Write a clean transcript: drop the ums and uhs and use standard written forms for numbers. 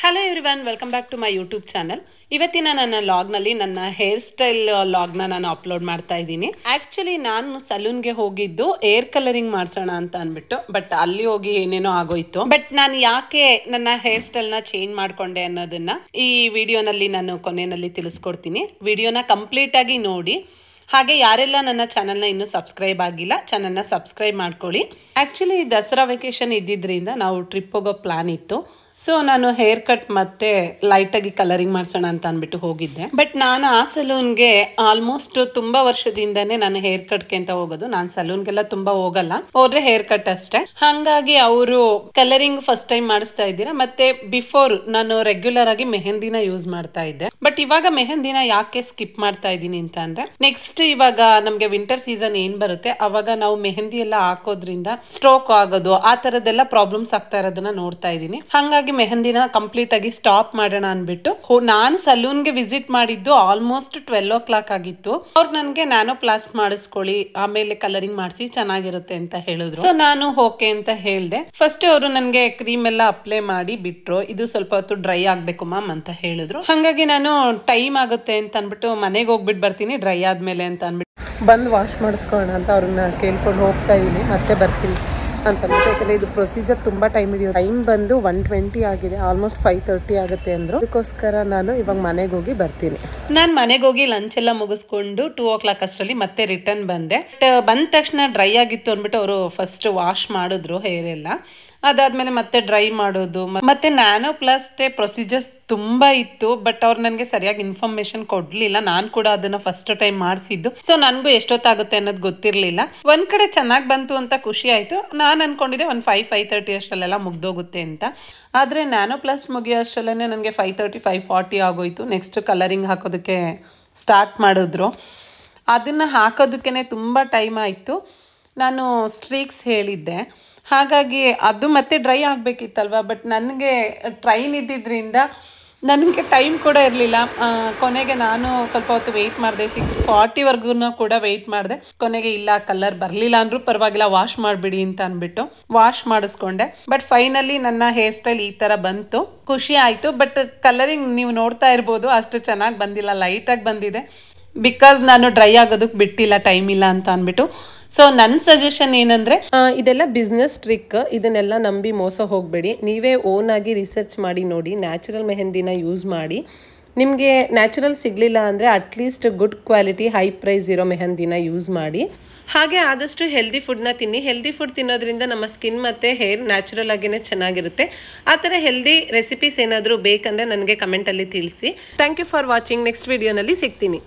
Hello everyone, welcome back to my YouTube channel. ಇವತ್ತಿನ ನನ್ನ ಲಾಗ್ನಲ್ಲಿ ನನ್ನ ಹೇರ್ ಸ್ಟೈಲ್ ಲಾಗ್ನ ನಾನು ಅಪ್ಲೋಡ್ ಮಾಡ್ತಾ ಇದ್ದೀನಿ. ಆ್ಯಕ್ಚುಲಿ ನಾನು ಸಲೂನ್ಗೆ ಹೋಗಿದ್ದು ಏರ್ ಕಲರಿಂಗ್ ಮಾಡಿಸೋಣ ಅಂತ ಅಂದ್ಬಿಟ್ಟು, ಬಟ್ ಅಲ್ಲಿ ಹೋಗಿ ಏನೇನೋ ಆಗೋಯ್ತು. ಬಟ್ ನಾನು ಯಾಕೆ ನನ್ನ ಹೇರ್ ಸ್ಟೈಲ್ನ ಚೇಂಜ್ ಮಾಡ್ಕೊಂಡೆ ಅನ್ನೋದನ್ನ ಈ ವಿಡಿಯೋನಲ್ಲಿ ನಾನು ಕೊನೆಯಲ್ಲಿ ತಿಳಿಸ್ಕೊಡ್ತೀನಿ. ವಿಡಿಯೋನ ಕಂಪ್ಲೀಟ್ ಆಗಿ ನೋಡಿ. ಹಾಗೆ ಯಾರೆಲ್ಲ ನನ್ನ ಚಾನಲ್ನ ಇನ್ನೂ ಸಬ್ಸ್ಕ್ರೈಬ್ ಆಗಿಲ್ಲ, ಚಾನಲ್ನ ಸಬ್ಸ್ಕ್ರೈಬ್ ಮಾಡ್ಕೊಳ್ಳಿ. ಆ್ಯಕ್ಚುಲಿ ದಸರಾ ವೆಕೇಶನ್ ಇದ್ದಿದ್ದರಿಂದ ನಾವು ಟ್ರಿಪ್ ಹೋಗೋ ಪ್ಲಾನ್ ಇತ್ತು. ಸೊ ನಾನು ಹೇರ್ ಕಟ್ ಮತ್ತೆ ಲೈಟಾಗಿ ಕಲರಿಂಗ್ ಮಾಡಿಸೋಣ ಅಂತ ಅಂದ್ಬಿಟ್ಟು ಹೋಗಿದ್ದೆ. ಬಟ್ ನಾನು ಆ ಸಲೂನ್ಗೆ ಆಲ್ಮೋಸ್ಟ್ ತುಂಬಾ ವರ್ಷದಿಂದನೇ ನಾನು ಹೇರ್ ಕಟ್ಗೆ ಅಂತ ಹೋಗೋದು. ನಾನು ಸಲೂನ್ಗೆಲ್ಲ ತುಂಬಾ ಹೋಗಲ್ಲ, ಹೋದ್ರೆ ಹೇರ್ ಕಟ್ ಅಷ್ಟೇ. ಹಂಗಾಗಿ ಅವರು ಕಲರಿಂಗ್ ಫಸ್ಟ್ ಟೈಮ್ ಮಾಡಿಸ್ತಾ ಇದ್ದೀರಾ. ಮತ್ತೆ ಬಿಫೋರ್ ನಾನು ರೆಗ್ಯುಲರ್ ಆಗಿ ಮೆಹಂದಿನ ಯೂಸ್ ಮಾಡ್ತಾ ಇದ್ದೆ. ಬಟ್ ಇವಾಗ ಮೆಹಂದಿನ ಯಾಕೆ ಸ್ಕಿಪ್ ಮಾಡ್ತಾ ಇದ್ದೀನಿ ಅಂತ ಅಂದ್ರೆ, ನೆಕ್ಸ್ಟ್ ಇವಾಗ ನಮ್ಗೆ ವಿಂಟರ್ ಸೀಸನ್ ಏನ್ ಬರುತ್ತೆ ಅವಾಗ ನಾವು ಮೆಹಂದಿ ಎಲ್ಲ ಹಾಕೋದ್ರಿಂದ ಸ್ಟ್ರೋಕ್ ಆಗೋದು, ಆ ತರದೆಲ್ಲ ಪ್ರಾಬ್ಲಮ್ಸ್ ಆಗ್ತಾ ಇರೋದನ್ನ ನೋಡ್ತಾ ಇದ್ದೀನಿ. ಹಂಗಾಗಿ ಮೆಹಂದಿನ ಕಂಪ್ಲೀಟ್ ಆಗಿ ಸ್ಟಾಪ್ ಮಾಡೋಣ ಅನ್ಬಿಟ್ಟು ನಾನು ಸಲೂನ್ಗೆ ವಿಸಿಟ್ ಮಾಡಿದ್ದು ಆಲ್ಮೋಸ್ಟ್ 12 o'clock ಆಗಿತ್ತು. ಅವ್ರು ನನ್ಗೆ ನ್ಯಾನೋ ಪ್ಲಾಸ್ಟ್ ಮಾಡಿಸ್ಕೊಳ್ಳಿ, ಆಮೇಲೆ ಕಲರಿಂಗ್ ಮಾಡಿಸಿ ಚೆನ್ನಾಗಿರುತ್ತೆ ಅಂತ ಹೇಳಿದ್ರು. ಸೊ ನಾನು ಓಕೆ ಅಂತ ಹೇಳ್ದೆ. ಫಸ್ಟ್ ಅವರು ನನ್ಗೆ ಕ್ರೀಮ್ ಎಲ್ಲ ಅಪ್ಲೈ ಮಾಡಿ ಬಿಟ್ರು. ಇದು ಸ್ವಲ್ಪ ಹೊತ್ತು ಡ್ರೈ ಆಗ್ಬೇಕು ಮ್ಯಾಮ್ ಅಂತ ಹೇಳಿದ್ರು. ಹಂಗಾಗಿ ನಾನು ಟೈಮ್ ಆಗುತ್ತೆ ಅಂತ ಅನ್ಬಿಟ್ಟು ಮನೆಗೆ ಹೋಗ್ಬಿಟ್ಟು ಬರ್ತೀನಿ ಡ್ರೈ ಆದ್ಮೇಲೆ ಅಂತ ಅನ್ಬಿಟ್ಟು ಬಂದು ವಾಶ್ ಮಾಡಿಸ್ಕೊಳ್ಳೋಣ ಅಂತ ಅವ್ರನ್ನ ಕೇಳ್ಕೊಂಡು ಹೋಗ್ತಾ ಇದೀನಿ. ಮತ್ತೆ ಬರ್ತೀನಿ ಅಂತ ಅಂದ್ಬಿಟ್ಟು, ಯಾಕಂದ್ರೆ ಇದು ಪ್ರೊಸೀಜರ್ ತುಂಬಾ ಟೈಮ್ ಹಿಡಿಯೋದು. ಟೈಮ್ ಬಂದು 1:20 ಆಗಿದೆ, ಆಲ್ಮೋಸ್ಟ್ 5:30 ಆಗುತ್ತೆ ಅಂದ್ರು. ಅದಕ್ಕೋಸ್ಕರ ನಾನು ಇವಾಗ ಮನೆಗೆ ಹೋಗಿ ಬರ್ತೀನಿ. ನಾನು ಮನೆಗೆ ಹೋಗಿ ಲಂಚ್ ಎಲ್ಲ ಮುಗಿಸ್ಕೊಂಡು 2 o'clock ಅಷ್ಟರಲ್ಲಿ ಮತ್ತೆ ರಿಟರ್ನ್ ಬಂದೆ. ಬಂದ ತಕ್ಷಣ ಡ್ರೈ ಆಗಿತ್ತು ಅಂದ್ಬಿಟ್ಟು ಅವರು ಫಸ್ಟ್ ವಾಶ್ ಮಾಡಿದ್ರು ಹೇರ್ ಎಲ್ಲ. ಅದಾದ್ಮೇಲೆ ಮತ್ತೆ ಡ್ರೈ ಮಾಡೋದು, ಮತ್ತೆ ನ್ಯಾನೋ ಪ್ಲಾಸ್ಟ್ ಪ್ರೊಸೀಜರ್ಸ್ ತುಂಬಾ ಇತ್ತು. ಬಟ್ ಅವ್ರು ನನಗೆ ಸರಿಯಾಗಿ ಇನ್ಫಾರ್ಮೇಶನ್ ಕೊಡ್ಲಿಲ್ಲ. ನಾನು ಕೂಡ ಅದನ್ನ ಫಸ್ಟ್ ಟೈಮ್ ಮಾಡಿಸಿದ್ದು. ಸೊ ನನ್ಗೂ ಎಷ್ಟೊತ್ತಾಗುತ್ತೆ ಅನ್ನೋದು ಗೊತ್ತಿರ್ಲಿಲ್ಲ. ಒಂದ್ ಕಡೆ ಚೆನ್ನಾಗಿ ಬಂತು ಅಂತ ಖುಷಿ ಆಯ್ತು. ನಾನು ಅನ್ಕೊಂಡಿದ್ದೆ ಒಂದು 5:30 ಅಷ್ಟರಲ್ಲೆಲ್ಲ ಮುಗ್ದೋಗುತ್ತೆ ಅಂತ. ಆದ್ರೆ ನ್ಯಾನೋ ಪ್ಲಾಸ್ಟ್ ಮುಗಿಯೋ ಅಷ್ಟರಲ್ಲೇ ನನಗೆ 5:30 5:40 ಆಗೋಯ್ತು. ನೆಕ್ಸ್ಟ್ ಕಲರಿಂಗ್ ಹಾಕೋದಕ್ಕೆ ಸ್ಟಾರ್ಟ್ ಮಾಡಿದ್ರು. ಅದನ್ನ ಹಾಕೋದಕ್ಕೆ ತುಂಬಾ ಟೈಮ್ ಆಯ್ತು. ನಾನು ಸ್ಟ್ರೀಕ್ಸ್ ಹೇಳಿದ್ದೆ, ಹಾಗಾಗಿ ಅದು ಮತ್ತೆ ಡ್ರೈ ಆಗಬೇಕಿತ್ತಲ್ವ. ಬಟ್ ನನಗೆ ಟ್ರೈನ್ ಇದ್ದಿದ್ದರಿಂದ ನನಗೆ ಟೈಮ್ ಕೂಡ ಇರಲಿಲ್ಲ. ಕೊನೆಗೆ ನಾನು ಸ್ವಲ್ಪ ಹೊತ್ತು ವೆಯ್ಟ್ ಮಾಡಿದೆ, 6:40ವರೆಗೂ ಕೂಡ ವೆಯ್ಟ್ ಮಾಡಿದೆ. ಕೊನೆಗೆ ಇಲ್ಲ, ಕಲರ್ ಬರಲಿಲ್ಲ ಅಂದ್ರೂ ಪರವಾಗಿಲ್ಲ, ವಾಶ್ ಮಾಡಿಬಿಡಿ ಅಂತ ಅಂದ್ಬಿಟ್ಟು ವಾಶ್ ಮಾಡಿಸ್ಕೊಂಡೆ. ಬಟ್ ಫೈನಲಿ ನನ್ನ ಹೇರ್ ಸ್ಟೈಲ್ ಈ ಥರ ಬಂತು. ಖುಷಿ ಆಯಿತು. ಬಟ್ ಕಲರಿಂಗ್ ನೀವು ನೋಡ್ತಾ ಇರ್ಬೋದು, ಅಷ್ಟು ಚೆನ್ನಾಗಿ ಬಂದಿಲ್ಲ, ಲೈಟಾಗಿ ಬಂದಿದೆ. ಬಿಕಾಸ್ ನಾನು ಡ್ರೈ ಆಗೋದಕ್ಕೆ ಬಿಟ್ಟಿಲ್ಲ, ಟೈಮ್ ಇಲ್ಲ ಅಂತ ಅಂದ್ಬಿಟ್ಟು. ಸೊ ನನ್ನ ಸಜೆಷನ್ ಏನಂದ್ರೆ, ಇದೆಲ್ಲ ಬಿಸ್ನೆಸ್ ಟ್ರಿಕ್, ಇದನ್ನೆಲ್ಲ ನಂಬಿ ಮೋಸ ಹೋಗಬೇಡಿ. ನೀವೇ ಓನ್ ಆಗಿ ರಿಸರ್ಚ್ ಮಾಡಿ ನೋಡಿ. ನ್ಯಾಚುರಲ್ ಮೆಹಂದಿನ ಯೂಸ್ ಮಾಡಿ. ನಿಮಗೆ ನ್ಯಾಚುರಲ್ ಸಿಗಲಿಲ್ಲ ಅಂದರೆ at least good quality high price ಇರೋ ಮೆಹಂದಿನ ಯೂಸ್ ಮಾಡಿ. ಹಾಗೆ ಆದಷ್ಟು ಹೆಲ್ದಿ ಫುಡ್ನ ತಿನ್ನಿ. ಹೆಲ್ದಿ ಫುಡ್ ತಿನ್ನೋದ್ರಿಂದ ನಮ್ಮ ಸ್ಕಿನ್ ಮತ್ತು ಹೇರ್ ನ್ಯಾಚುರಲ್ ಆಗಿನೇ ಚೆನ್ನಾಗಿರುತ್ತೆ. ಆ ಥರ ಹೆಲ್ದಿ ರೆಸಿಪೀಸ್ ಏನಾದರೂ ಬೇಕಂದರೆ ನನಗೆ ಕಮೆಂಟಲ್ಲಿ ತಿಳಿಸಿ. Thank you for watching. Next ವಿಡಿಯೋನಲ್ಲಿ ಸಿಗ್ತೀನಿ.